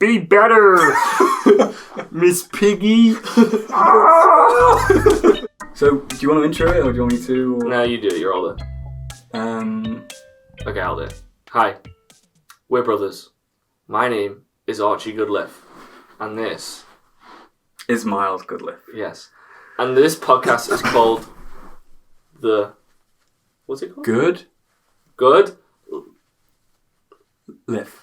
Be better, Miss Piggy. So, do you want to intro it, or do you want me to? Or... No, you do it. You're older. Okay, I'll do it. Hi, we're brothers. My name is Archie Goodliffe, and this is Miles Goodliffe. Yes, and this podcast is called What's it called? Good. Liffe.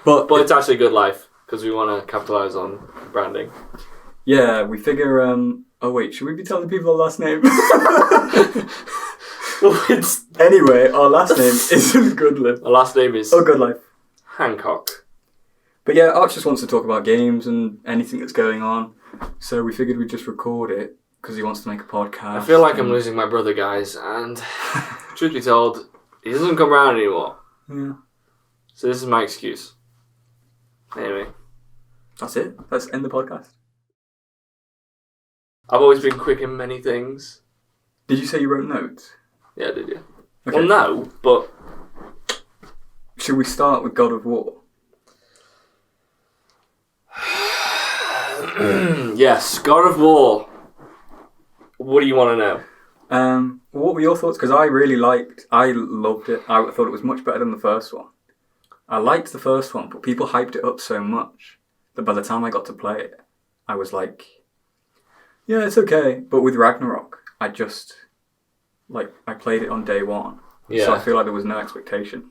But it's actually Good Life because we want to capitalise on branding. Yeah, we figure. Oh wait, should we be telling people our last name? Anyway, our last name isn't Goodliffe. Our last name is Good Life. Hancock. But yeah, Arch just wants to talk about games and anything that's going on, so we figured we'd just record it because he wants to make a podcast. I feel like I'm losing my brother, guys, and truth be told, he doesn't come around anymore. Yeah. So this is my excuse. Anyway. That's it. Let's end the podcast. I've always been quick in many things. Did you say you wrote notes? Yeah, did you? Okay. Well, no, but... Should we start with God of War? Yes, God of War. What do you want to know? What were your thoughts? Because I loved it. I thought it was much better than the first one. I liked the first one, but people hyped it up so much that by the time I got to play it, I was like, yeah, it's okay. But with Ragnarok, I played it on day one. Yeah. So I feel like there was no expectation.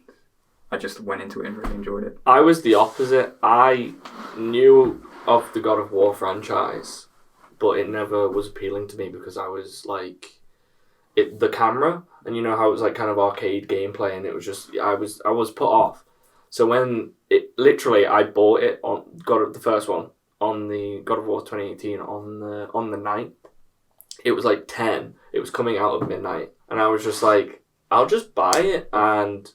I just went into it and really enjoyed it. I was the opposite. I knew of the God of War franchise, but it never was appealing to me because I was like, the camera, and you know how it was like kind of arcade gameplay, and it was just, I was put off. So when I bought it on the first one on the God of War 2018 on the night, it was like 10. It was coming out of midnight, and I was just like, I'll just buy it. And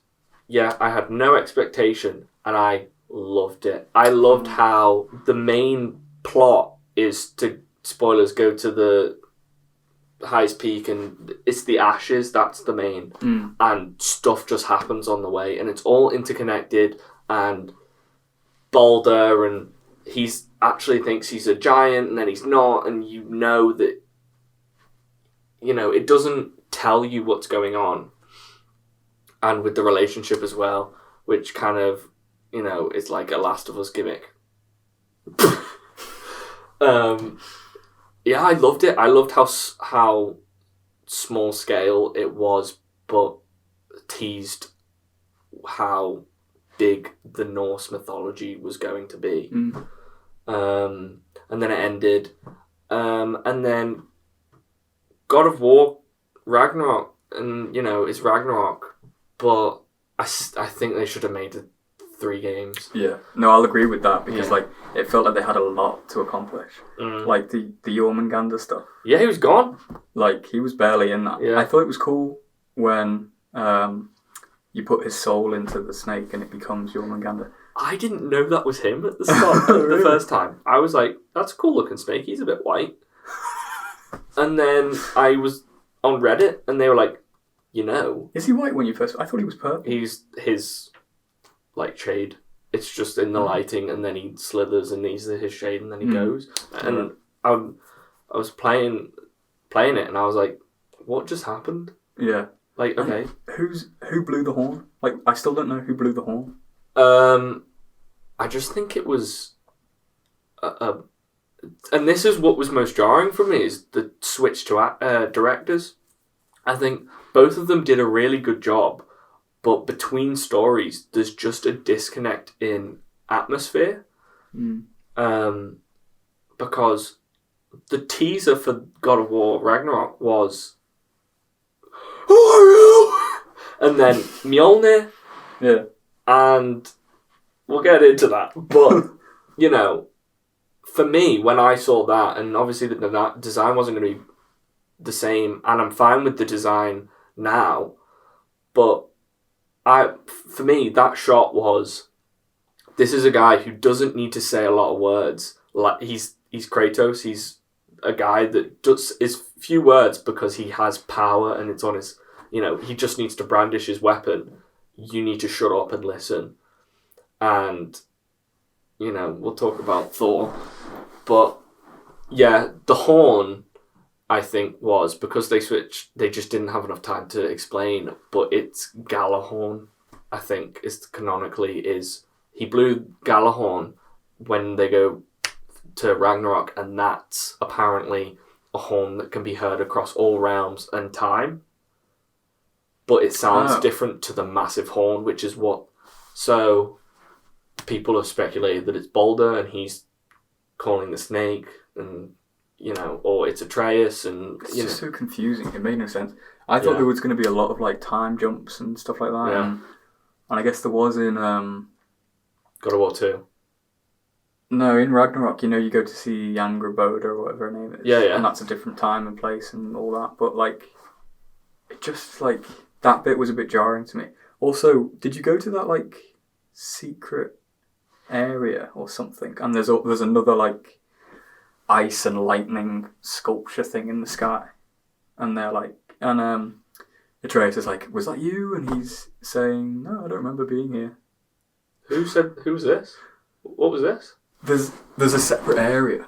yeah, I had no expectation, and I loved it. I loved how the main plot is to, spoilers, go to the highest peak, and it's the ashes. That's the main, and stuff just happens on the way, and it's all interconnected. And Baldur, and he's actually thinks he's a giant, and then he's not, and you know that, you know, it doesn't tell you what's going on. And with the relationship as well, which kind of, you know, is like a Last of Us gimmick. Yeah, I loved it. I loved how small scale it was, but teased how big the Norse mythology was going to be. And then it ended. And then God of War, Ragnarok, and, you know, it's Ragnarok, but I think they should have made it 3 games. Yeah. No, I'll agree with that because it felt like they had a lot to accomplish. Like the Jormungandr stuff. Yeah, he was gone. Like, he was barely in that. Yeah. I thought it was cool when you put his soul into the snake and it becomes Jormungandr. I didn't know that was him at the start. Really? The first time. I was like, that's a cool looking snake. He's a bit white. And then I was on Reddit and they were like, you know. Is he white when you first... I thought he was purple. He's his... like shade. It's just in the lighting, and then he slithers and he's his shade, and then he goes. And I was playing it, and I was like, what just happened? Yeah. Like, okay. Who blew the horn? Like, I still don't know who blew the horn. I just think it was and this is what was most jarring for me, is the switch to directors. I think both of them did a really good job, but between stories, there's just a disconnect in atmosphere. Because the teaser for God of War Ragnarok was, and then Mjolnir. Yeah. And we'll get into that. But, you know, for me, when I saw that, and obviously the design wasn't going to be the same, and I'm fine with the design now, but for me, that shot was, this is a guy who doesn't need to say a lot of words. Like, he's Kratos. He's a guy that is few words because he has power and it's on his, you know, he just needs to brandish his weapon. You need to shut up and listen. And we'll talk about Thor. But yeah, the horn, I think, was because they switched. They just didn't have enough time to explain. But it's Galahorn, I think, is canonically is he blew Galahorn when they go to Ragnarok, and that's apparently a horn that can be heard across all realms and time. But it sounds different to the massive horn, which is what. So people have speculated that it's Balder, and he's calling the snake, and or it's Atreus, and it's just so confusing. It made no sense. I thought there was going to be a lot of like time jumps and stuff like that. Yeah. And I guess there was in God of War 2. No, in Ragnarok, you go to see Angrboda or whatever her name is. Yeah. And that's a different time and place and all that. But like, it just like that bit was a bit jarring to me. Also, did you go to that like secret area or something? And there's another like ice and lightning sculpture thing in the sky, and they're like, and Atreus is like, "Was that you?" And he's saying, "No, I don't remember being here." Who's this? What was this? There's a separate area.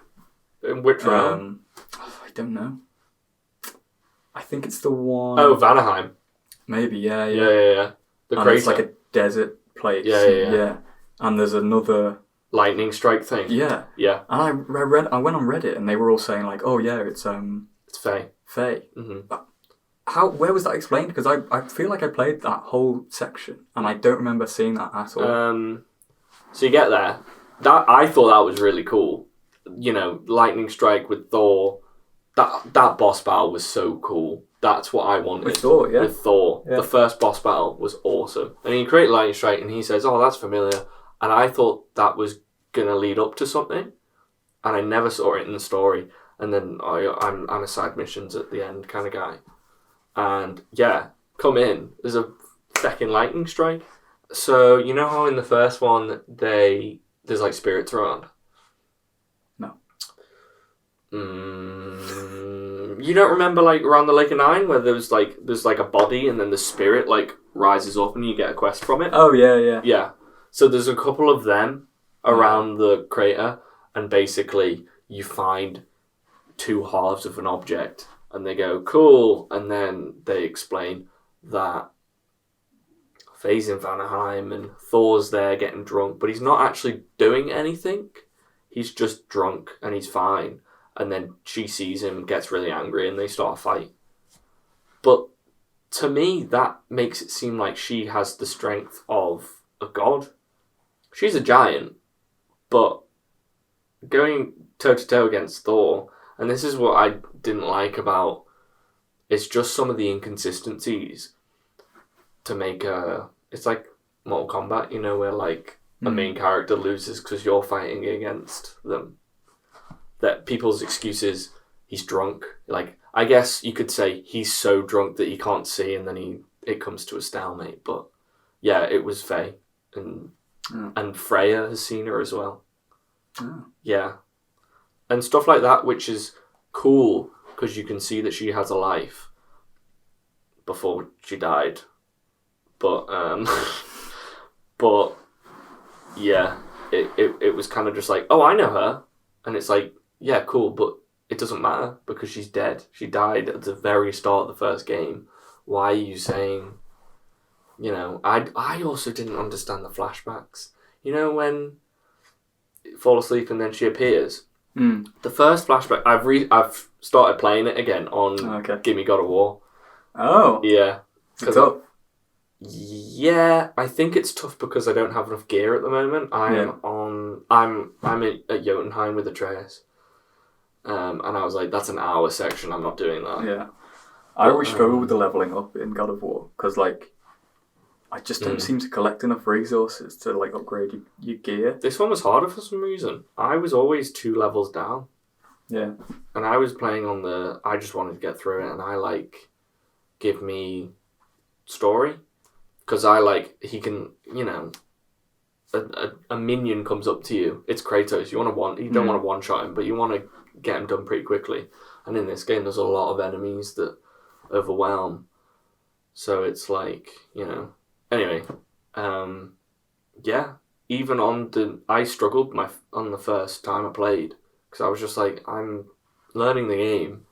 In which realm? I don't know. I think it's the one. Oh, Vanaheim. Maybe, yeah. The and crater. it's like a desert place. Yeah. And there's another lightning strike thing. Yeah. Yeah. And I went on Reddit and they were all saying like, oh yeah, it's Fae. Mm-hmm. Where was that explained? Because I feel like I played that whole section and I don't remember seeing that at all. So you get there. I thought that was really cool. Lightning strike with Thor. That boss battle was so cool. That's what I wanted. With Thor, yeah. With Thor. Yeah. The first boss battle was awesome. And he created lightning strike and he says, "Oh, that's familiar." And I thought that was going to lead up to something. And I never saw it in the story. And then I'm a side missions at the end kind of guy. And yeah, come in. There's a second lightning strike. So you know how in the first one there's like spirits around? No. You don't remember like around the Lake of Nine where there's like a body and then the spirit like rises up and you get a quest from it? Oh yeah. Yeah. So there's a couple of them around the crater, and basically you find two halves of an object and they go, cool, and then they explain that Faye's in Vanaheim and Thor's there getting drunk, but he's not actually doing anything. He's just drunk and he's fine. And then she sees him, gets really angry, and they start a fight. But to me, that makes it seem like she has the strength of a god. She's a giant, but going toe-to-toe against Thor, and this is what I didn't like about, it's just some of the inconsistencies to make it's like Mortal Kombat, where like a main character loses because you're fighting against them. That people's excuse is he's drunk. Like, I guess you could say he's so drunk that he can't see, and then it comes to a stalemate. But yeah, it was Faye, and Freya has seen her as well. Oh. Yeah, and stuff like that, which is cool because you can see that she has a life before she died. But but yeah, it was kind of just like, oh, I know her, and it's like, yeah, cool, but it doesn't matter because she's dead. She died at the very start of the first game. Why are you saying, I also didn't understand the flashbacks. When you fall asleep and then she appears. The first flashback, I've started playing it again on Gimme God of War. Oh. Yeah. Is it tough? Yeah, I think it's tough because I don't have enough gear at the moment. I'm at Jotunheim with Atreus. And I was like, that's an hour section, I'm not doing that. Yeah. I always struggle with the leveling up in God of War, because like, I just don't seem to collect enough resources to like upgrade your gear. This one was harder for some reason. I was always 2 levels down. Yeah. And I was playing on I just wanted to get through it, and I like, give me story. Because he can, a minion comes up to you. It's Kratos. You don't want to one-shot him, but you want to get him done pretty quickly. And in this game, there's a lot of enemies that overwhelm. So it's like, anyway, yeah, even I struggled on the first time I played because I was just like, I'm learning the game,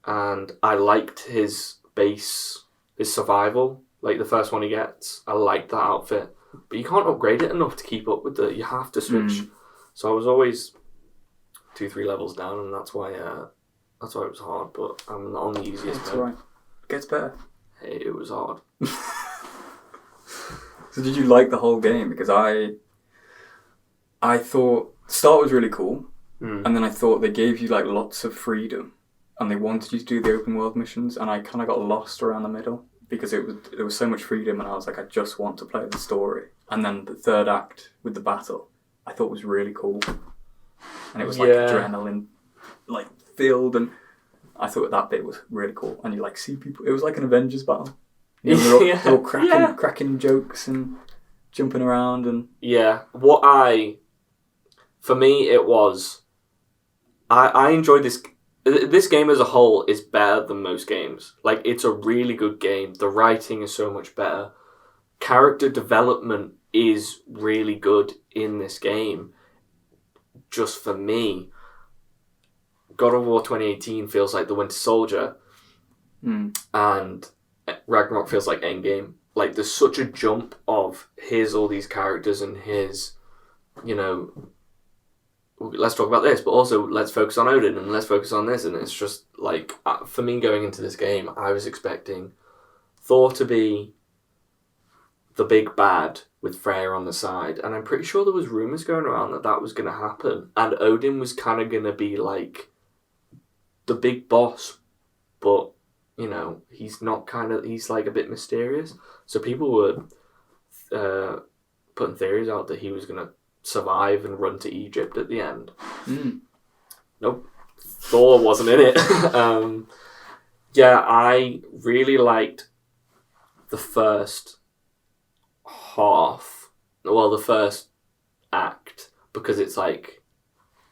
and I liked his base, his survival, like the first one he gets. I liked that outfit, but you can't upgrade it enough to keep up with you have to switch. So I was always 2-3 levels down, and that's why it was hard. But I'm on the easiest mode. Right. Gets better. Hey, it was hard. So did you like the whole game? Because I thought the start was really cool, and then I thought they gave you like lots of freedom, and they wanted you to do the open world missions, and I kind of got lost around the middle because there was so much freedom, and I was like, I just want to play the story. And then the third act with the battle, I thought was really cool, and it was like adrenaline, like filled, and I thought that bit was really cool. And you like see people. It was like an Avengers battle. You know, they're all cracking jokes and jumping around and for me it was I enjoyed this game as a whole is better than most games. Like, it's a really good game. The writing is so much better. Character development is really good in this game. Just for me, God of War 2018 feels like the Winter Soldier, and Ragnarok feels like Endgame. Like, there's such a jump of here's all these characters and here's, you know, let's talk about this, but also let's focus on Odin and let's focus on this. And it's just like, for me going into this game, I was expecting Thor to be the big bad with Freya on the side, and I'm pretty sure there was rumours going around that was going to happen, and Odin was kind of going to be like the big boss, but, you know, he's like a bit mysterious. So people were putting theories out that he was going to survive and run to Egypt at the end. Nope. Thor wasn't in it. I really liked the first the first act, because it's like,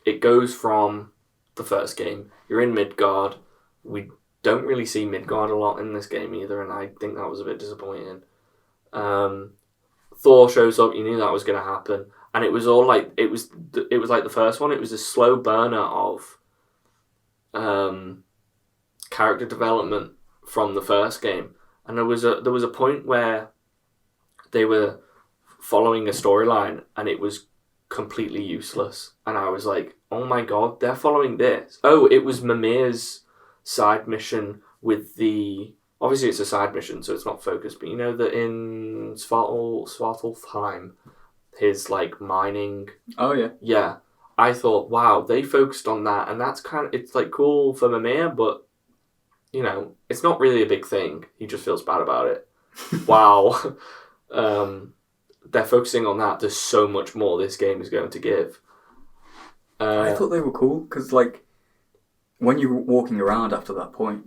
it goes from the first game. You're in Midgard. We don't really see Midgard a lot in this game either, and I think that was a bit disappointing. Thor shows up. You knew that was going to happen. And it was all like, it was like the first one. It was a slow burner of character development from the first game. And there was a point where they were following a storyline and it was completely useless. And I was like, oh my god, they're following this. Oh, it was Mimir's side mission with the... Obviously it's a side mission, so it's not focused, but you know that in Svartalfheim, his, like, mining... Oh, yeah. Yeah. I thought, wow, they focused on that, and that's kind of... It's, like, cool for Mimir, but, you know, it's not really a big thing. He just feels bad about it. Wow. They're focusing on that. There's so much more this game is going to give. I thought they were cool, because, like, when you're walking around after that point,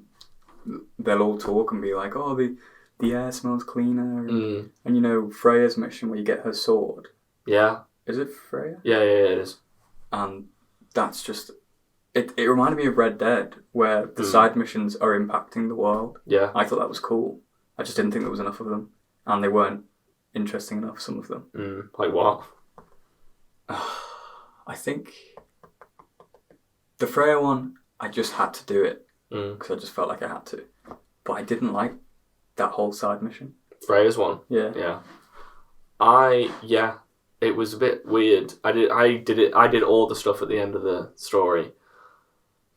they'll all talk and be like, oh, the air smells cleaner. And, you know, Freya's mission where you get her sword. Yeah. Is it Freya? Yeah, it is. And that's just... It reminded me of Red Dead, where the side missions are impacting the world. Yeah. I thought that was cool. I just didn't think there was enough of them. And they weren't interesting enough, some of them. Like what? I think... The Freya one, I just had to do it. Because I just felt like I had to. But I didn't like that whole side mission. Freya's one? Yeah. Yeah. It was a bit weird. I did all the stuff at the end of the story.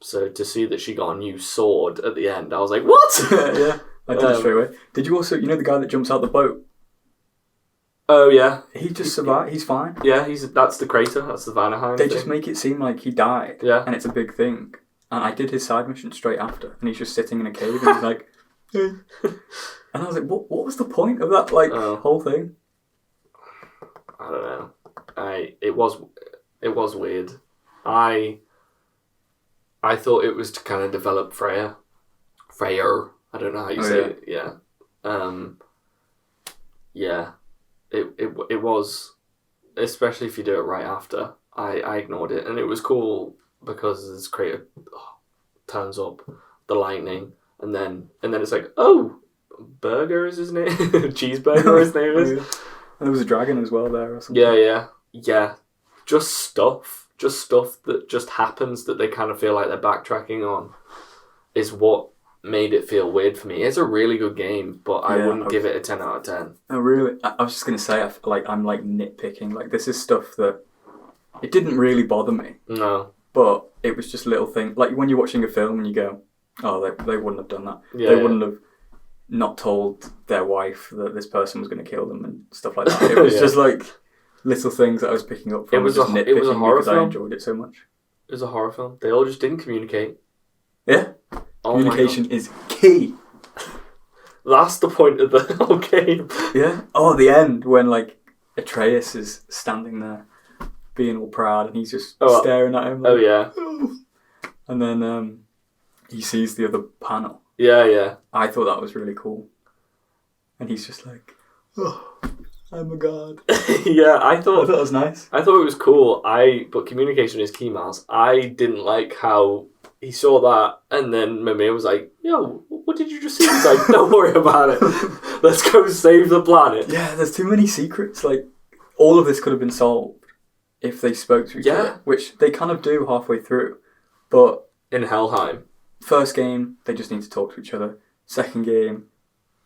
So to see that she got a new sword at the end, I was like, what? Yeah, I did it straight away. Did you also, you know the guy that jumps out the boat? Oh, yeah. He just survived. He's fine. Yeah, that's the crater. That's the Vanaheim They thing. just make it seem like he died. Yeah. And it's a big thing. And I did his side mission straight after. And he's just sitting in a cave and he's like... Hey. And I was like, what was the point of that, like, whole thing? I don't know. It was weird. I thought it was to kind of develop Freya. Freyr. I don't know how you say it. Yeah. Yeah. It was, especially if you do it right after. I ignored it, and it was cool because this creator turns up the lightning, and then it's like, oh, Burger is his name, Cheeseburger his name is. And there was a dragon as well there or something. Yeah. Just stuff that just happens that they kind of feel like they're backtracking on is what made it feel weird for me. It's a really good game, but I wouldn't give it a 10 out of 10. Oh, really? I was just going to say, I'm like nitpicking. Like, this is stuff that it didn't really bother me. No. But it was just little things. Like, when you're watching a film and you go, oh, they wouldn't have done that. Yeah, they wouldn't have not told their wife that this person was going to kill them and stuff like that. It was just like little things that I was picking up from. It was a horror because film. I enjoyed it so much. It was a horror film. They all just didn't communicate. Yeah. Oh, communication is key. That's the point of the whole game. Yeah. Oh, the end when like Atreus is standing there, being all proud, and he's just staring at him. Like, oh yeah. And then he sees the other panel. Yeah. I thought that was really cool. And he's just like, oh, I'm a god. Yeah, I thought that was nice. I thought it was cool. But communication is key, Miles. I didn't like how he saw that, and then Mimir was like, yo, what did you just see? He's like, don't worry about it. Let's go save the planet. Yeah, there's too many secrets. Like, all of this could have been solved if they spoke to each other, which they kind of do halfway through. But in Helheim. First game, they just need to talk to each other. Second game,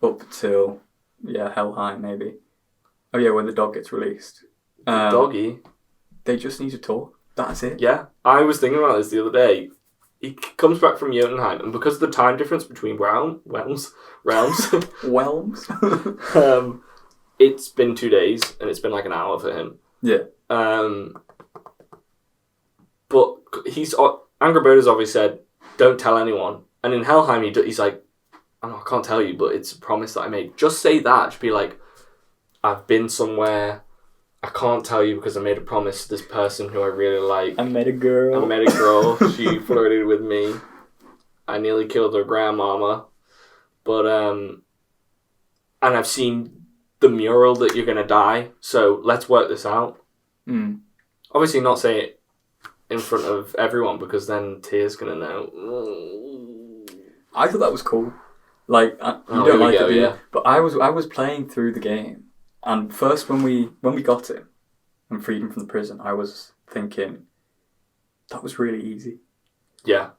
up till, Helheim, maybe. Oh, yeah, when the dog gets released. The doggy? They just need to talk. That's it. Yeah. I was thinking about this the other day. He comes back from Jotunheim, and because of the time difference between realms, it's been 2 days, and it's been like an hour for him. Yeah. But Angry Bird has obviously said, don't tell anyone. And in Helheim, he's like, I can't tell you, but it's a promise that I made. Just say that. Just be like, I've been somewhere. I can't tell you because I made a promise to this person who I really like. I met a girl. She flirted with me. I nearly killed her grandmama. But, and I've seen the mural that you're going to die. So let's work this out. Mm. Obviously not say it in front of everyone because then Tia's going to know. I thought that was cool. Like, you don't like it, yeah. But I was playing through the game. And first, when we got him and freed him from the prison, I was thinking that was really easy. Yeah.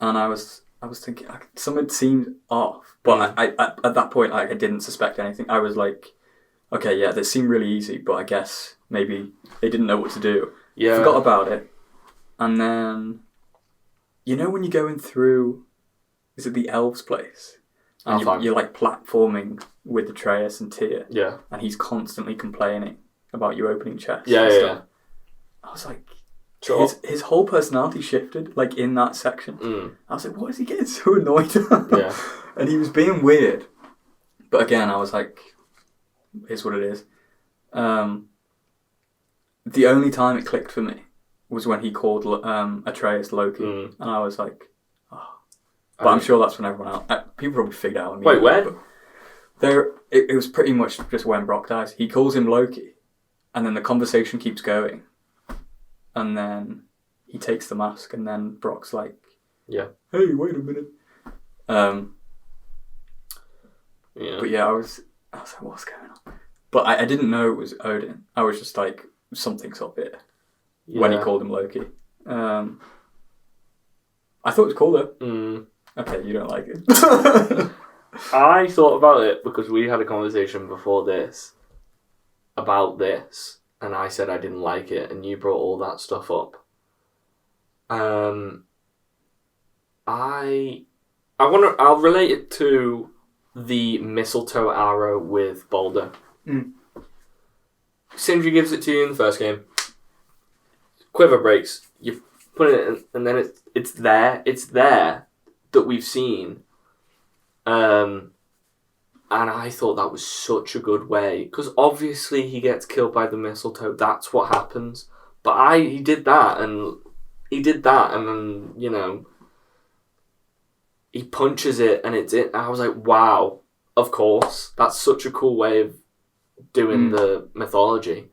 And I was thinking something seemed off, but I at that point I didn't suspect anything. I was like, okay, yeah, this seemed really easy, but I guess maybe they didn't know what to do. Yeah. Forgot about it, and then when you're going through, is it the elves' place? And you're like platforming with Atreus and Tia. Yeah. And he's constantly complaining about you opening chests. Yeah. I was like, sure. His whole personality shifted, like, in that section. Mm. I was like, what is he getting so annoyed at? Yeah. And he was being weird. But again, I was like, here's what it is. The only time it clicked for me was when he called Atreus Loki. Mm. And I was like, but I'm sure that's when everyone else... people probably figured out. Wait, when? It was pretty much just when Brock dies. He calls him Loki, and then the conversation keeps going. And then he takes the mask, and then Brock's like... Yeah. Hey, wait a minute. Yeah. But yeah, I was like, what's going on? But I didn't know it was Odin. I was just like, something's up here. Yeah. When he called him Loki. I thought it was cool, though. Mm. Okay, you don't like it. I thought about it because we had a conversation before this about this, and I said I didn't like it, and you brought all that stuff up. I'll relate it to the mistletoe arrow with Balder. Mm. Sindri gives it to you in the first game. Quiver breaks. You put it in, and then it's there. It's there. That we've seen, and I thought that was such a good way because obviously he gets killed by the mistletoe. That's what happens. But he did that, and then he punches it, and it's it. And I was like, wow, of course, that's such a cool way of doing the mythology.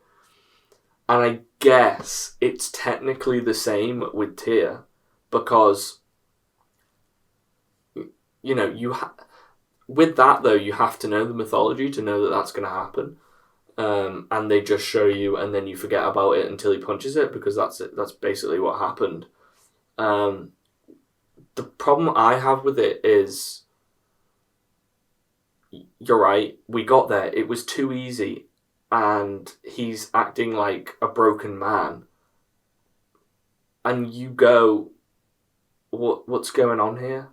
And I guess it's technically the same with Tyr because. With that though, you have to know the mythology to know that that's going to happen. and they just show you, and then you forget about it until he punches it, because that's it. That's basically what happened. The problem I have with it is, you're right, we got there. It was too easy, and he's acting like a broken man. And you go, what's going on here?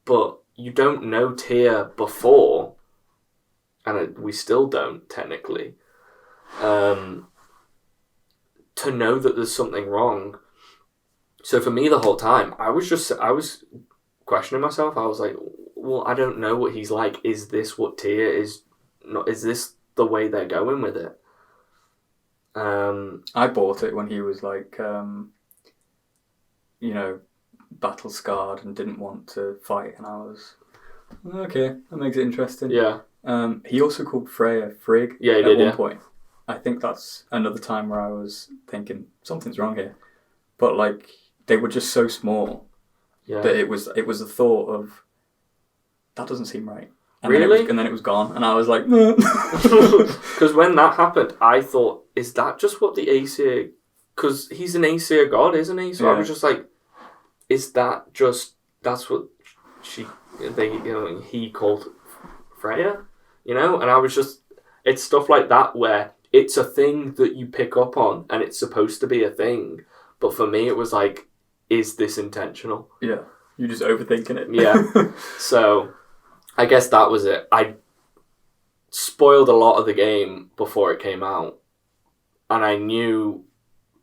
But you don't know Tyr before, and we still don't, technically, to know that there's something wrong. So for me, the whole time, I was questioning myself. I was like, well, I don't know what he's like. Is this what Tyr is? Not, is this the way they're going with it? I bought it when he was like, battle scarred and didn't want to fight, and I was okay. That makes it interesting. Yeah. He also called Freya Frigg. Yeah, he at did, one yeah. point. I think that's another time where I was thinking something's wrong here, but like they were just so small that it was a thought of that doesn't seem right. And really? Then it was gone, and I was like, because when that happened, I thought, is that just what the Aesir? Because he's an Aesir god, isn't he? So I was just like, is that just that's what he called Freya? And I was just, it's stuff like that where it's a thing that you pick up on, and it's supposed to be a thing, but for me, it was like, is this intentional? Yeah, you're just overthinking it. Yeah. So I guess that was it. I spoiled a lot of the game before it came out, and I knew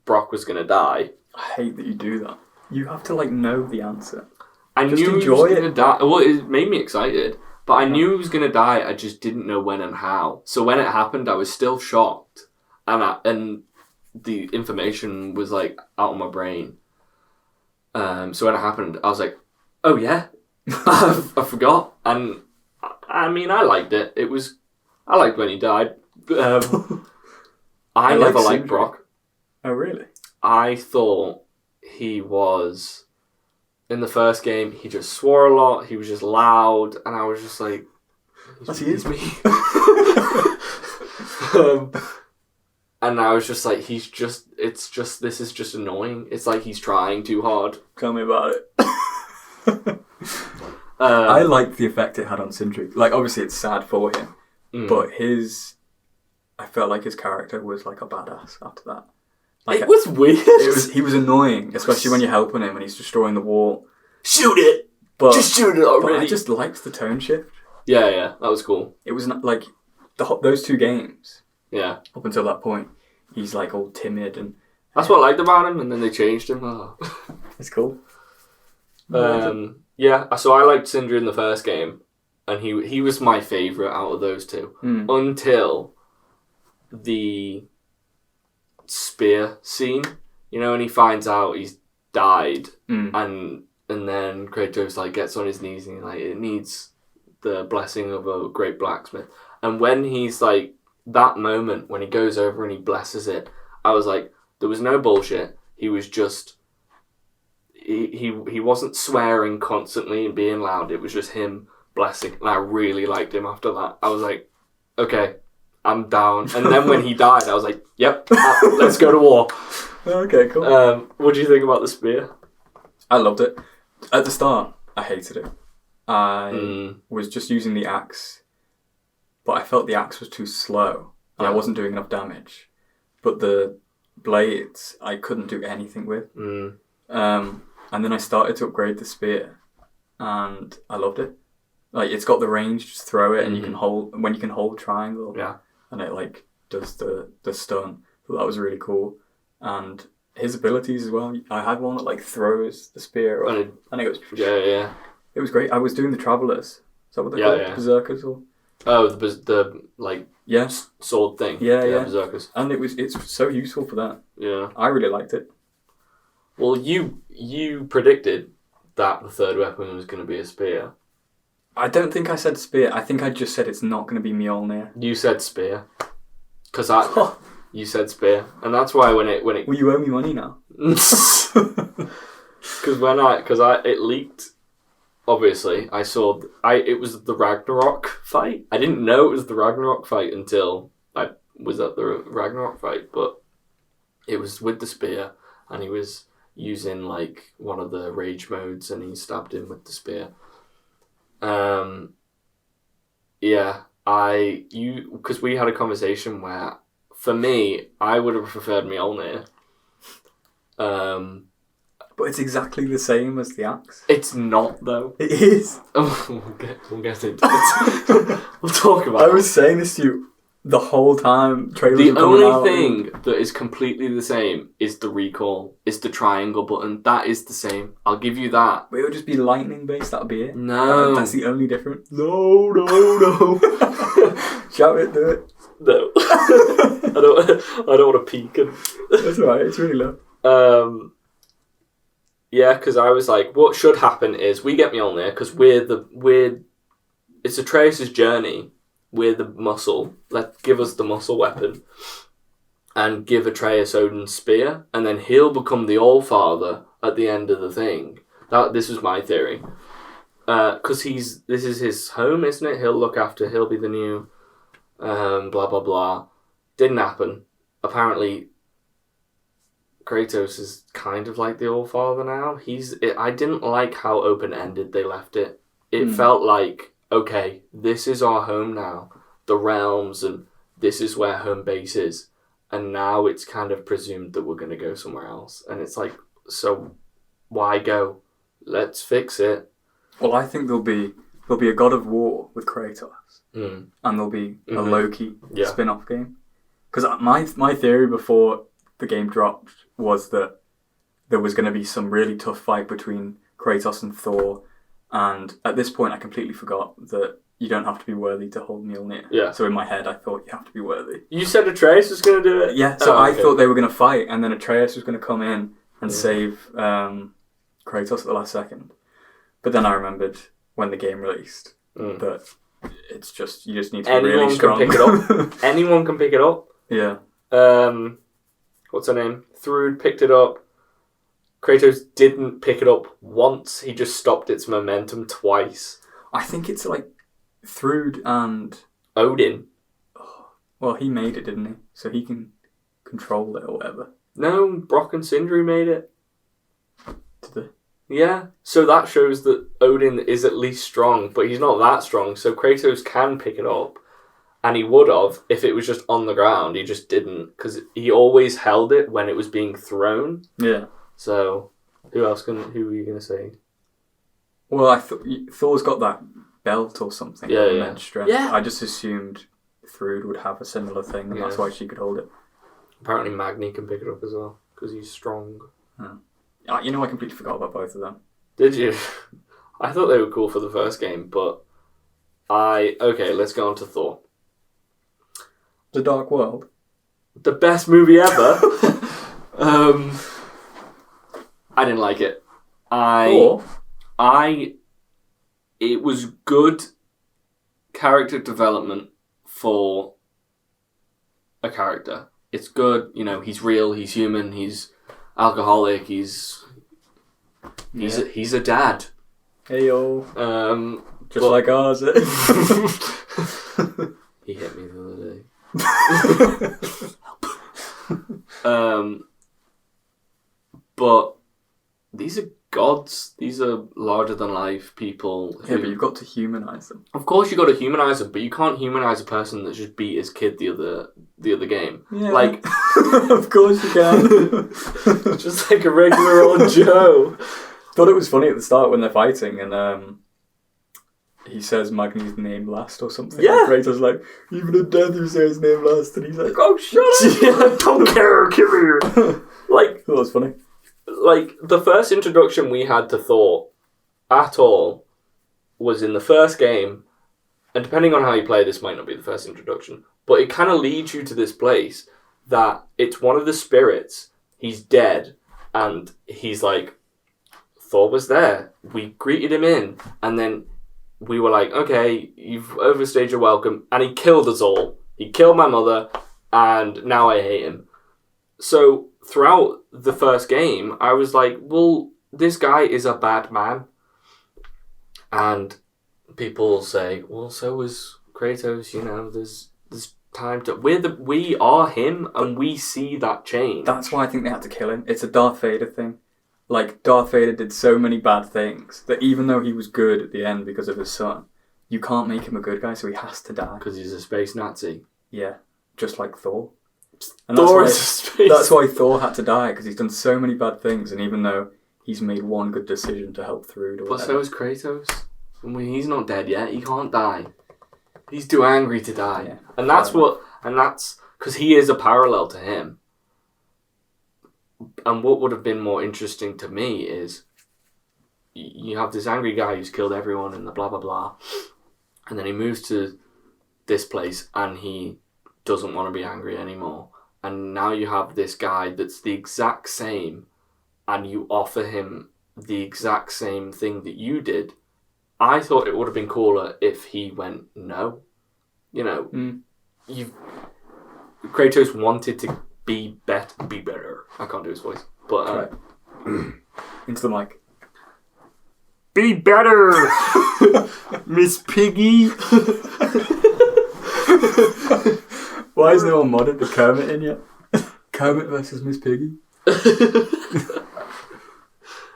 Brock was going to die. I hate that you do that. You have to know the answer. I just knew enjoy he was going to die. Well, it made me excited, but I knew he was going to die. I just didn't know when and how. So when it happened, I was still shocked, and the information was out of my brain. So when it happened, I was like, oh yeah, I forgot. And I mean, I liked it. I liked when he died. I never liked Brock. Oh really? I thought he was, in the first game, he just swore a lot. He was just loud, and I was just like, he's me. And I was just like, this is just annoying. It's like he's trying too hard. Tell me about it. I liked the effect it had on Sindri. Obviously it's sad for him, but I felt like his character was a badass after that. It was weird. He was annoying, especially when you're helping him and he's destroying the wall. Shoot it! Just shoot it already! But I just liked the tone shift. Yeah, that was cool. It was not those two games. Yeah. Up until that point, he's all timid and... That's what I liked about him, and then they changed him. Oh. It's cool. Yeah, so I liked Sindri in the first game, and he was my favourite out of those two. Until the spear scene, and he finds out he's died, and then Kratos gets on his knees and he's it needs the blessing of a great blacksmith. And when he's that moment when he goes over and he blesses it, I was like, there was no bullshit. He was just he wasn't swearing constantly and being loud. It was just him blessing, and I really liked him after that. I was like, okay, I'm down. And then when he died, I was like, yep, let's go to war. Okay, cool. What do you think about the spear? I loved it. At the start, I hated it. I was just using the axe, but I felt the axe was too slow, and I wasn't doing enough damage. But the blades, I couldn't do anything with. And then I started to upgrade the spear, and I loved it. It's got the range, just throw it, and you can hold triangle. Yeah. And it does the stun. So that was really cool. And his abilities as well. I had one that throws the spear up, and it goes. Yeah. It was great. I was doing the Travelers. Is that what they're called? Yeah. Berserkers or? Oh, the sword thing. Yeah. Berserkers. And it's so useful for that. Yeah. I really liked it. Well, you predicted that the third weapon was going to be a spear. I don't think I said spear. I think I just said it's not going to be Mjolnir. You said spear. Because you said spear. And that's why when it... Well, you owe me money now. Because it leaked, obviously, I saw... it was the Ragnarok fight. I didn't know it was the Ragnarok fight until I was at the Ragnarok fight, but it was with the spear, and he was using like one of the rage modes, and he stabbed him with the spear. Yeah, because we had a conversation where, for me, I would have preferred Mjolnir. But it's exactly the same as the axe. It's not, though. It is. We'll get into it. We'll talk about it. I was saying this to you the whole time. Trailers The were coming out. only thing that is completely the same is the recoil. It's the triangle button. That is the same. I'll give you that. But it would just be lightning based. That'd be it. No. That's the only difference. No. Shout it, do it. No. I don't want to peek him. That's alright. It's really low. Yeah, because I was like, what should happen is we get Mjolnir because it's Atreus' journey. We're the muscle. Give us the muscle weapon, and give Atreus Odin's spear, and then he'll become the All-Father at the end of the thing. This was my theory, because this is his home, isn't it? He'll be the new, blah blah blah. Didn't happen. Apparently, Kratos is kind of like the All-Father now. I didn't like how open-ended they left it. It felt like, okay, this is our home now, the realms, and this is where home base is. And now it's kind of presumed that we're going to go somewhere else. And it's like, so why go? Let's fix it. Well, I think there'll be a God of War with Kratos, and there'll be a Loki spin-off game. Because my theory before the game dropped was that there was going to be some really tough fight between Kratos and Thor, and at this point I completely forgot that you don't have to be worthy to hold Mjolnir. Yeah. So in my head I thought you have to be worthy. You said Atreus was going to do it? Yeah, so I thought they were going to fight, and then Atreus was going to come in and save Kratos at the last second. But then I remembered when the game released that it's just, you just need to be really strong. Anyone can pick it up. Anyone can pick it up. Yeah. What's her name? Thrud picked it up. Kratos didn't pick it up once. He just stopped its momentum twice. I think it's like Thrud and Odin. Well, he made it, didn't he? So he can control it or whatever. No, Brock and Sindri made it. Did they? Yeah. So that shows that Odin is at least strong, but he's not that strong. So Kratos can pick it up. And he would have if it was just on the ground. He just didn't, because he always held it when it was being thrown. Yeah. So, who were you going to say? Well, I thought Thor's got that belt or something. Yeah. Immense strength. Yeah. I just assumed Thrud would have a similar thing, and that's why she could hold it. Apparently Magni can pick it up as well, because he's strong. You know, I completely forgot about both of them. Did you? I thought they were cool for the first game, but Okay, let's go on to Thor. The Dark World. The best movie ever. I didn't like it. It was good character development for a character. It's good, he's real, he's human, he's alcoholic, he's a dad. Hey yo. Just like ours. He hit me the other day. But these are gods. These are larger than life people. Yeah, but you've got to humanise them. Of course, you got to humanise them, but you can't humanise a person that just beat his kid the other game. Yeah. Like, of course you can. just like a regular old Joe. Thought it was funny at the start when they're fighting, and he says Magni's name last or something. Yeah. And Kratos like, even in death you say his name last, and he's like, oh, shut up! Yeah, I don't care, come here. Like, that was funny. Like, the first introduction we had to Thor at all was in the first game, and depending on how you play, this might not be the first introduction, but it kind of leads you to this place that it's one of the spirits, he's dead, and he's like, Thor was there, we greeted him in, and then we were like, okay, you've overstayed your welcome, and he killed us all. He killed my mother, and now I hate him. So, throughout the first game, I was like, well, this guy is a bad man. And people say, well, so was Kratos, there's time to. We are him, and we see that change. That's why I think they had to kill him. It's a Darth Vader thing. Like, Darth Vader did so many bad things that even though he was good at the end because of his son, you can't make him a good guy, so he has to die. Because he's a space Nazi. Yeah, just like Thor. And Thor is a space. That's why Thor had to die, because he's done so many bad things, and even though he's made one good decision to help through to But so is Kratos. I mean, he's not dead yet. He can't die. He's too angry to die. Yeah. And that's because he is a parallel to him. And what would have been more interesting to me is you have this angry guy who's killed everyone and the blah, blah, blah. And then he moves to this place and he doesn't want to be angry anymore. And now you have this guy that's the exact same and you offer him the exact same thing that you did. I thought it would have been cooler if he went no. You know, Kratos wanted to be better. I can't do his voice, but into the mic. Be better, Miss Piggy. Why is no one modded the Kermit in yet? Kermit versus Miss Piggy.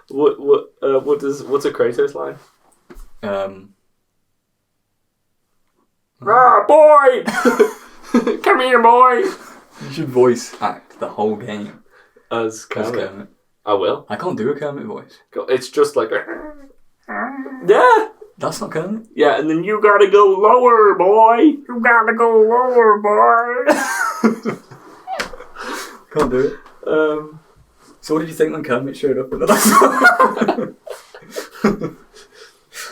What's a Kratos line? Boy! Come here, boy! You should voice act the whole game As Kermit. as Kermit. I will. I can't do a Kermit voice. It's just like yeah! That's not Kermit. Yeah, and then you gotta go lower, boy! You gotta go lower, boy! Can't do it. So what did you think when Kermit showed up in the last one?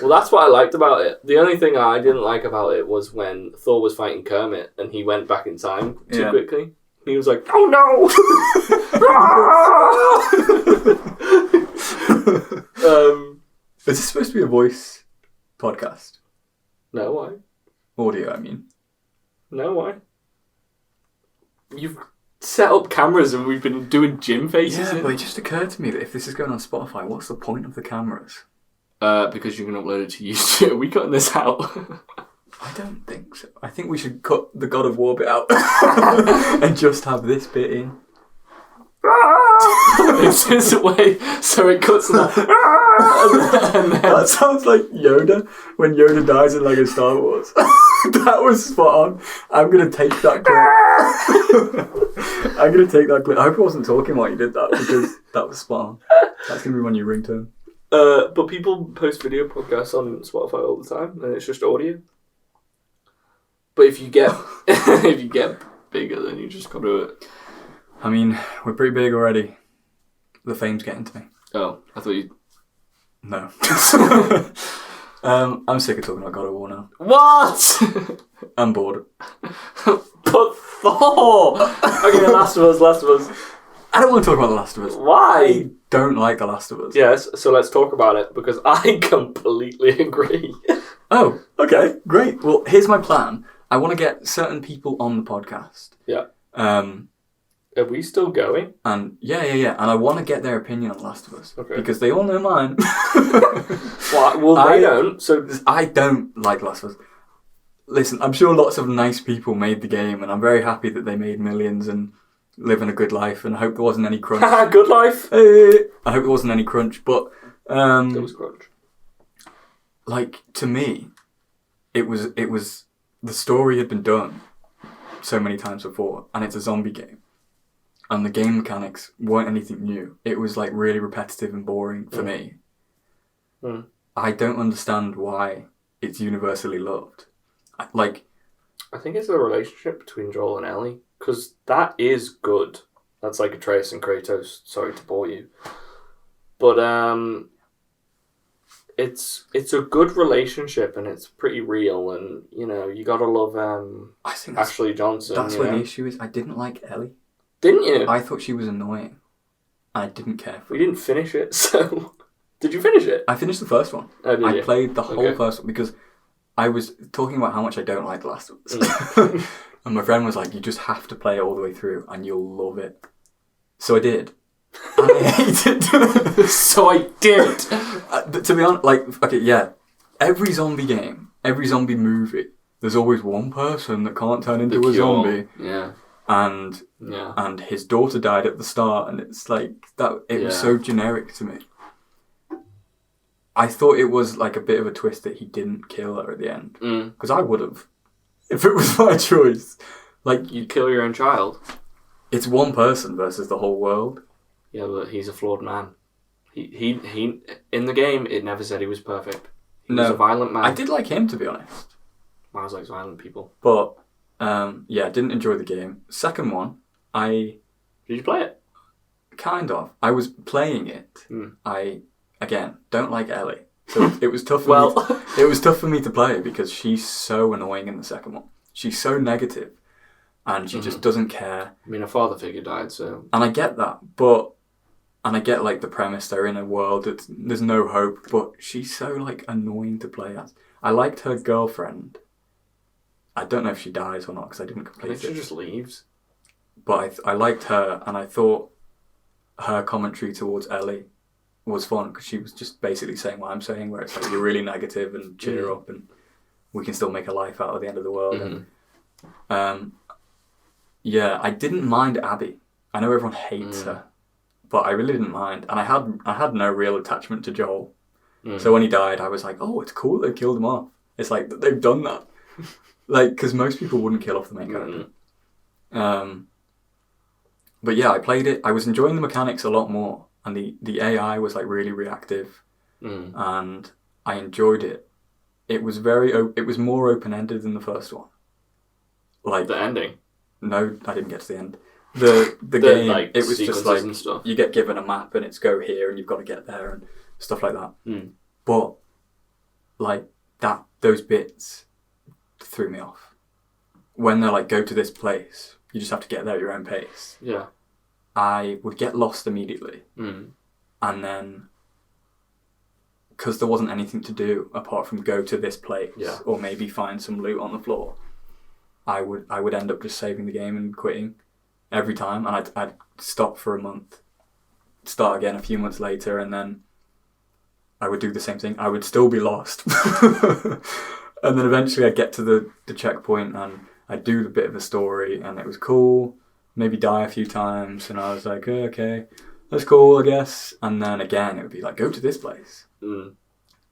Well, that's what I liked about it. The only thing I didn't like about it was when Thor was fighting Kermit and he went back in time too quickly. He was like, oh no! Is this supposed to be a voice podcast? No, why? Audio, I mean. No, why? You've set up cameras and we've been doing gym faces. Yeah, but it just occurred to me that if this is going on Spotify, what's the point of the cameras? Because you can upload it to YouTube. Are we cutting this out? I don't think so. I think we should cut the God of War bit out and just have this bit in. It's a way, so it cuts that. and then That sounds like Yoda when Yoda dies in Lego Star Wars. That was spot on. I'm gonna take that clip. I'm gonna take that clip. I hope I wasn't talking while you did that because that was spot on. That's gonna be my new ringtone. But people post video podcasts on Spotify all the time, and it's just audio. But if you get bigger, then you just gotta do it. I mean, we're pretty big already. The fame's getting to me. Oh, I thought you. No. I'm sick of talking about God of War now. What? I'm bored. But Thor. Okay, Last of Us. I don't want to talk about The Last of Us. Why? I don't like The Last of Us. Yes, so let's talk about it because I completely agree. Oh, okay, great. Well, here's my plan. I want to get certain people on the podcast. Yeah. Are we still going? And yeah. And I want to get their opinion on The Last of Us. Okay. Because they all know mine. Well, they don't. So I don't like Last of Us. Listen, I'm sure lots of nice people made the game, and I'm very happy that they made millions and living a good life, and I hope there wasn't any crunch. Good life. I hope there wasn't any crunch, but There was crunch. Like, to me, it was the story had been done so many times before, and it's a zombie game, and the game mechanics weren't anything new. It was like really repetitive and boring for me. I don't understand why it's universally loved. I think it's the relationship between Joel and Ellie, because that is good. That's like Atreus and Kratos. Sorry to bore you, but it's a good relationship and it's pretty real, and you know you gotta love I think Ashley Johnson. That's where the issue is. I didn't like Ellie. Didn't you? I thought she was annoying. I didn't care for We it. didn't finish it, so did you finish it? I finished the first one. Oh, did I you? played the whole Okay. first one because I was talking about how much I don't like The Last of Us. And my friend was like, you just have to play it all the way through and you'll love it. So I did. And I hated it. So I did. But to be honest, like, okay, yeah. Every zombie game, every zombie movie there's always one person that can't turn into The a cure. zombie. Yeah. And his daughter died at the start, and it's like that. It was so generic to me. I thought it was like a bit of a twist that he didn't kill her at the end, because I would have, if it was my choice. Like, you'd kill your own child. It's one person versus the whole world. Yeah, but he's a flawed man. He in the game, it never said he was perfect. He was a violent man. I did like him, to be honest. Miles likes violent people. But, didn't enjoy the game. Second one, Did you play it? Kind of. I was playing it. I, again, don't like Ellie. So it was tough for me. It was tough for me to play because she's so annoying in the second one. She's so negative, and she just doesn't care. I mean, her father figure died, so... And I get that, but... And I get, like, the premise, they're in a world that there's no hope, but she's so, like, annoying to play as. I liked her girlfriend. I don't know if she dies or not, because I didn't complete it. I think she just leaves. But I liked her, and I thought her commentary towards Ellie was fun, because she was just basically saying what I'm saying, where it's like, you're really negative, and cheer up, and we can still make a life out of the end of the world. And, I didn't mind Abby. I know everyone hates her. But I really didn't mind, and I had no real attachment to Joel. So when he died, I was like, "Oh, it's cool they killed him off." It's like they've done that, like because most people wouldn't kill off the main character. But yeah, I played it. I was enjoying the mechanics a lot more, and the AI was like really reactive, and I enjoyed it. It was it was more open ended than the first one. Like the ending. No, I didn't get to the end. The game, like, it was just like and stuff. You get given a map and it's go here and you've got to get there and stuff like that. But like those bits threw me off. When they're like, go to this place, you just have to get there at your own pace. Yeah, I would get lost immediately, and then because there wasn't anything to do apart from go to this place or maybe find some loot on the floor, I would end up just saving the game and quitting. Every time, and I'd stop for a month, start again a few months later, and then I would do the same thing. I would still be lost. And then eventually I'd get to the checkpoint and I'd do the bit of a story, and it was cool. Maybe die a few times, and I was like, oh, okay, that's cool, I guess. And then again, it would be like, go to this place. And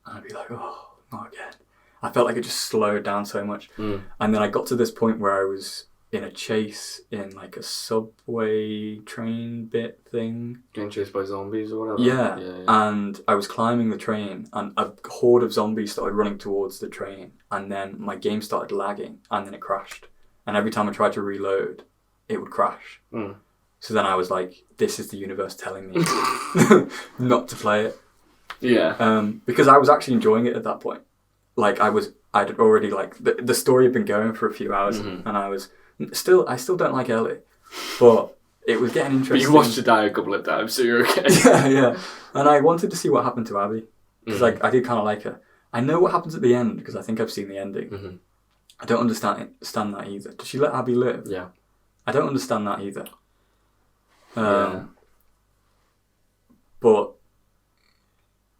I'd be like, oh, not again. I felt like it just slowed down so much. And then I got to this point where I was in a chase in like a subway train bit thing. Getting chased by zombies or whatever. Yeah. And I was climbing the train and a horde of zombies started running towards the train, and then my game started lagging and then it crashed. And every time I tried to reload, it would crash. So then I was like, this is the universe telling me not to play it. Yeah. Because I was actually enjoying it at that point. Like I'd already like, the story had been going for a few hours and I still don't like Ellie, but it was getting interesting. But you watched her die a couple of times, so you're okay. Yeah. And I wanted to see what happened to Abby, because like I did kind of like her. I know what happens at the end because I think I've seen the ending. I don't understand that either. Does she let Abby live? Yeah. I don't understand that either. But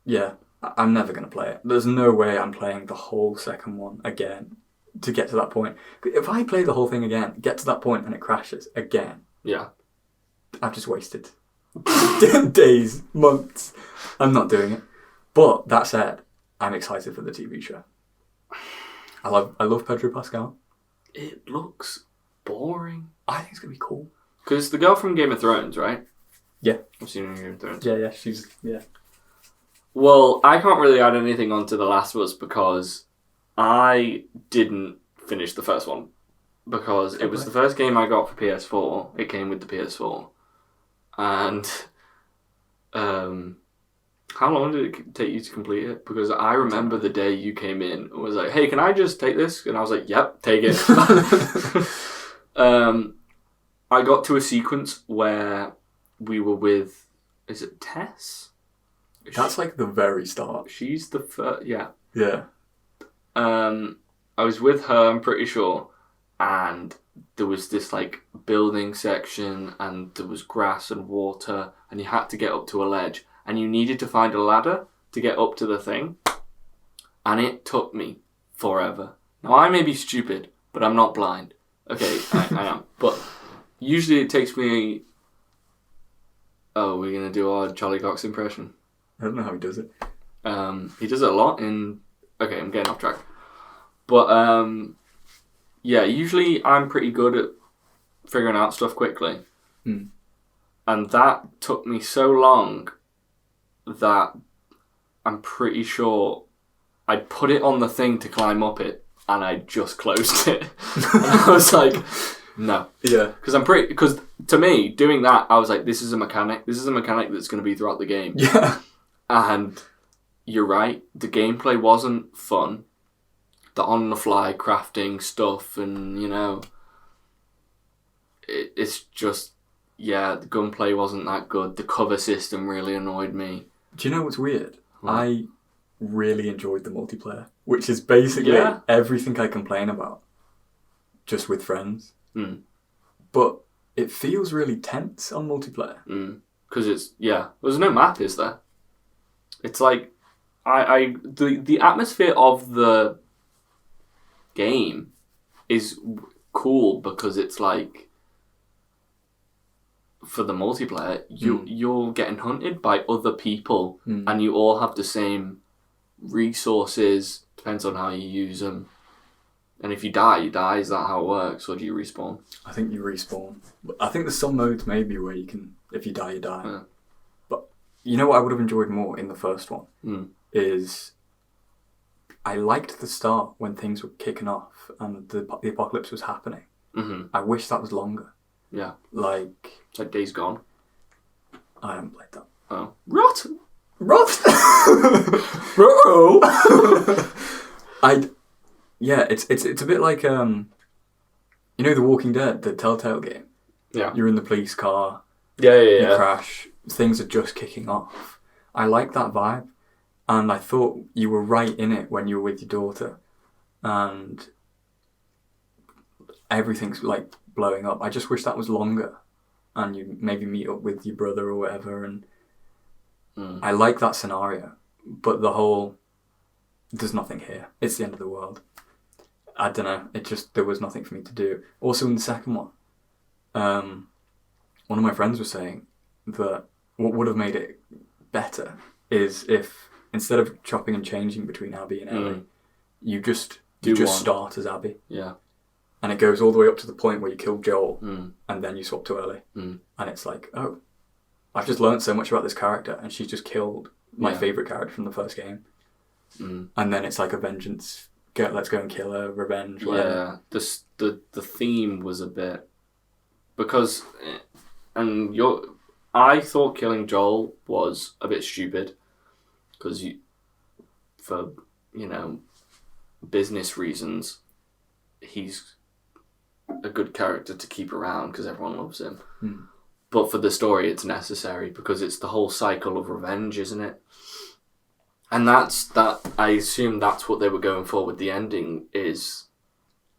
yeah, I'm never going to play it. There's no way I'm playing the whole second one again to get to that point. If I play the whole thing again, get to that point and it crashes again, I've just wasted days, months. I'm not doing it. But that said, I'm excited for the TV show. I love Pedro Pascal. It looks boring. I think it's going to be cool. Because it's the girl from Game of Thrones, right? Yeah. I've seen her in Game of Thrones. Yeah, yeah. Well, I can't really add anything onto The Last of Us because I didn't finish the first one. Because it was the first game I got for PS4. It came with the PS4. And how long did it take you to complete it? Because I remember the day you came in and was like, hey, can I just take this? And I was like, yep, take it. I got to a sequence where we were with, is it Tess? That's like the very start. She's the first, yeah. Yeah. I was with her, I'm pretty sure, and there was this like building section and there was grass and water and you had to get up to a ledge and you needed to find a ladder to get up to the thing, and it took me forever Now, I may be stupid, but I'm not blind. Okay, I am. But usually it takes me... Oh, we're going to do our Charlie Cox impression. I don't know how he does it. He does it a lot in... Okay, I'm getting off track. But, yeah, usually I'm pretty good at figuring out stuff quickly. Mm. And that took me so long that I'm pretty sure I put it on the thing to climb up it, and I just closed it. And I was like, no. Yeah. Because to me, doing that, I was like, this is a mechanic. This is a mechanic that's going to be throughout the game. Yeah. And you're right, the gameplay wasn't fun. The on-the-fly crafting stuff and, you know, it's just, yeah, the gunplay wasn't that good. The cover system really annoyed me. Do you know what's weird? What? I really enjoyed the multiplayer, which is basically everything I complain about, just with friends. Mm. But it feels really tense on multiplayer. Because it's, there's no map, is there? It's like, the atmosphere of the game is cool because it's like, for the multiplayer, you're getting hunted by other people and you all have the same resources, depends on how you use them. And if you die, you die. Is that how it works, or do you respawn? I think you respawn. I think there's some modes maybe where you can, if you die, you die. Yeah. But you know what I would have enjoyed more in the first one? Is I liked the start when things were kicking off and the apocalypse was happening. Mm-hmm. I wish that was longer. Yeah. Like Days Gone. I haven't played that. Oh. Rot! It's a bit like you know The Walking Dead, the Telltale game. Yeah. You're in the police car. Yeah. You crash. Things are just kicking off. I like that vibe, and I thought you were right in it when you were with your daughter, and everything's like blowing up. I just wish that was longer, and you maybe meet up with your brother or whatever. And I like that scenario, but the whole there's nothing here. It's the end of the world. I don't know. It just there was nothing for me to do. Also in the second one, one of my friends was saying that what would have made it better is if instead of chopping and changing between Abby and Ellie, you just start as Abby. Yeah. And it goes all the way up to the point where you kill Joel, and then you swap to Ellie. And it's like, oh, I've just learned so much about this character, and she's just killed my favourite character from the first game. And then it's like a vengeance, let's go and kill her, revenge, whatever. Yeah, the theme was a bit... Because... I thought killing Joel was a bit stupid, because for, business reasons, he's a good character to keep around because everyone loves him. But for the story, it's necessary because it's the whole cycle of revenge, isn't it? And I assume that's what they were going for with the ending is,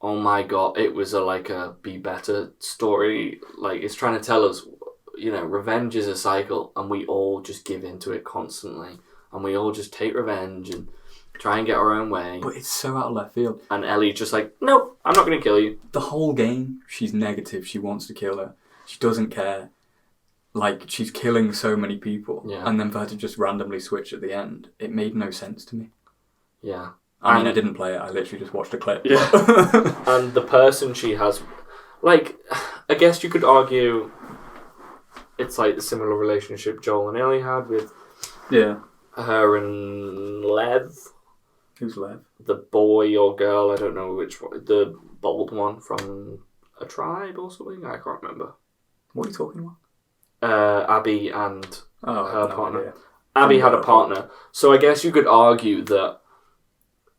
oh my god, it was a be better story. Like, it's trying to tell us, revenge is a cycle and we all just give into it constantly. And we all just take revenge and try and get our own way. But it's so out of left field. And Ellie's just like, nope, I'm not going to kill you. The whole game, she's negative. She wants to kill her. She doesn't care. Like, she's killing so many people. Yeah. And then for her to just randomly switch at the end, it made no sense to me. Yeah. I mean, I didn't play it. I literally just watched a clip. Yeah. And the person she has... Like, I guess you could argue it's like the similar relationship Joel and Ellie had with her and Lev. Who's Lev? The boy or girl, I don't know which one. The bald one from a tribe or something? I can't remember. What are you talking about? Abby and her partner. Idea. Abby had a partner. So I guess you could argue that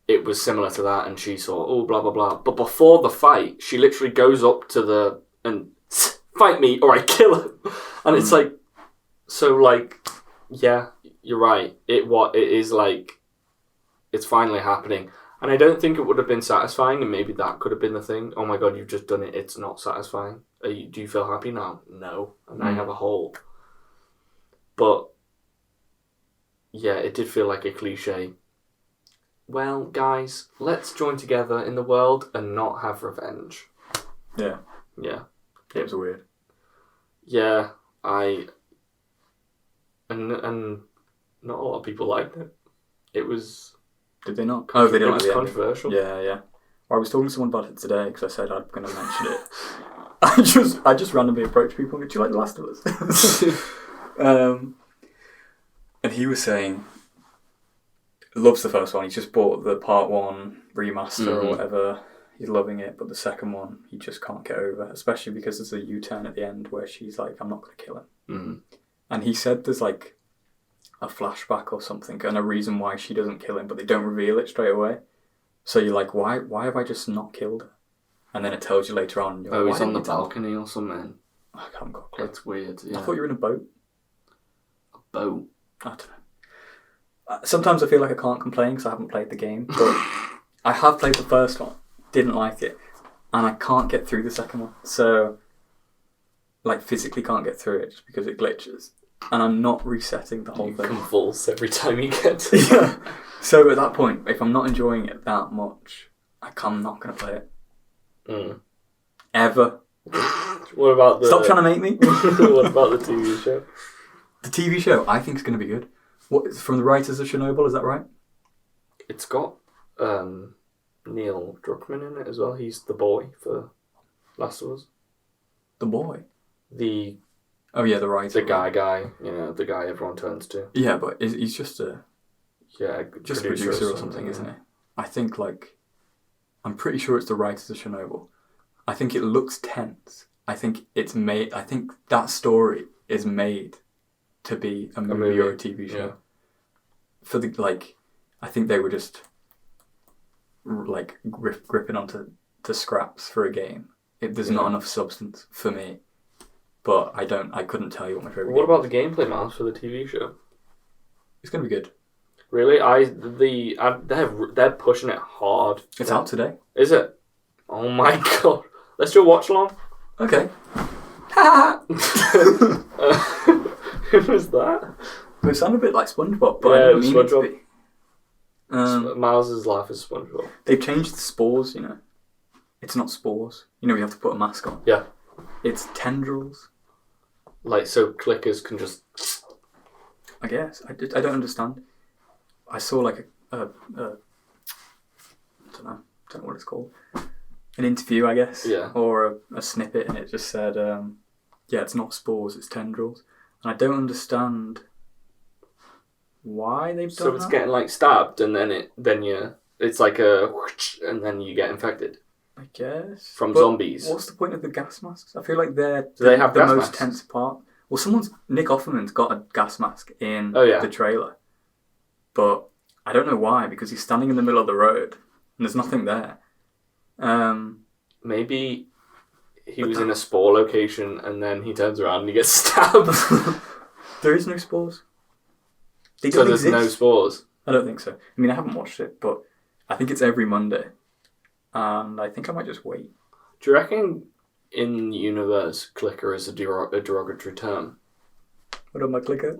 it was similar to that and she saw, oh, blah, blah, blah. But before the fight, she literally goes up to and fight me or I kill him. And it's like, so like, yeah, you're right. It is like, it's finally happening. And I don't think it would have been satisfying, and maybe that could have been the thing. Oh my god, you've just done it. It's not satisfying. Do you feel happy now? No. And I have a hole. But, yeah, it did feel like a cliche. well, guys, let's join together in the world and not have revenge. Yeah. Yeah. It was weird. Yeah, and not a lot of people liked it. It was... Did they not? Oh, they didn't It was like the ending. controversial. Yeah. Well, I was talking to someone about it today because I said I'm going to mention it. I just randomly approached people and go, do you like The Last of Us? And he was saying, loves the first one. He's just bought the part 1 remaster or whatever. He's loving it, but the second one he just can't get over, especially because there's a U-turn at the end where she's like, I'm not going to kill him. And he said there's like a flashback or something and a reason why she doesn't kill him, but they don't reveal it straight away. So you're like, why have I just not killed her? And then it tells you later on. You're He's on the balcony or something. I haven't got a clue. It's weird, yeah. I thought you were in a boat. A boat? I don't know. Sometimes I feel like I can't complain because I haven't played the game, but I have played the first one, didn't like it, and I can't get through the second one. So, like, physically can't get through it just because it glitches. And I'm not resetting the whole thing. You convulse every time you get to it. Yeah. So at that point, if I'm not enjoying it that much, I'm not going to play it. Ever. What about the... Stop trying to make me. What about the TV show? The TV show, I think, is going to be good. What, from the writers of Chernobyl, is that right? It's got Neil Druckmann in it as well. He's the boy for Last of Us. The boy? Oh yeah, the writer. The guy, the guy everyone turns to. Yeah, but he's just a producer or something, isn't he? I think, I'm pretty sure it's the writers of Chernobyl. I think it looks tense. I think it's made. I think that story is made to be a movie or a TV show. Yeah. For I think they were just gripping onto scraps for a game. There's not enough substance for me. But I couldn't tell you what my favorite. What about the gameplay, Miles, for the TV show? It's gonna be good. Really, they're pushing it hard. It's out today. Is it? Oh my god! Let's do a watch along. Okay. Who was that? It sounded a bit like SpongeBob, but I didn't mean it to be. Miles's laugh is SpongeBob. They've changed the spores. It's not spores. We have to put a mask on. Yeah. It's tendrils. So clickers can just... I guess. I don't understand. I saw I don't know what it's called. An interview, I guess. Yeah. Or a snippet, and it just said, it's not spores, it's tendrils. And I don't understand why they've done that. So it's getting stabbed, and then it's like a whoosh, and then you get infected. I guess. From zombies. What's the point of the gas masks? I feel like they're they have the gas most masks? tense part. Well, Nick Offerman's got a gas mask in the trailer. But I don't know why, because he's standing in the middle of the road and there's nothing there. Maybe he was in a spore location and then he turns around and he gets stabbed. There is no spores. So there's no spores? I don't think so. I mean, I haven't watched it, but I think it's every Monday. And I think I might just wait. Do you reckon in the universe, clicker is a derogatory term? What am I, clicker?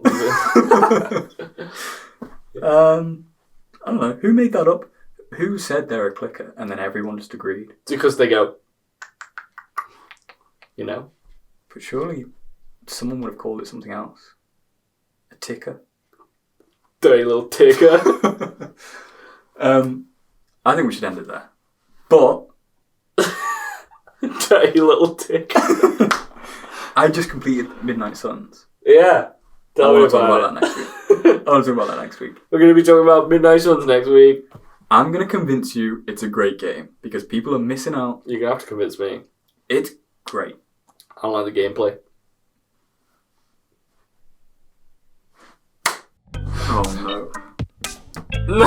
I don't know. Who made that up? Who said they're a clicker? And then everyone just agreed. It's because they go... But surely someone would have called it something else. A ticker. Dirty little ticker. I think we should end it there. But... Dirty little ticker. I just completed Midnight Suns. Yeah. I want to talk about that next week. We're going to be talking about Midnight Suns next week. I'm going to convince you it's a great game because people are missing out. You're going to have to convince me. It's great. I don't like the gameplay. Oh no. No!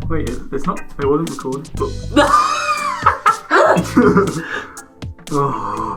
Wait, it's not. It wasn't recording. But... Oh.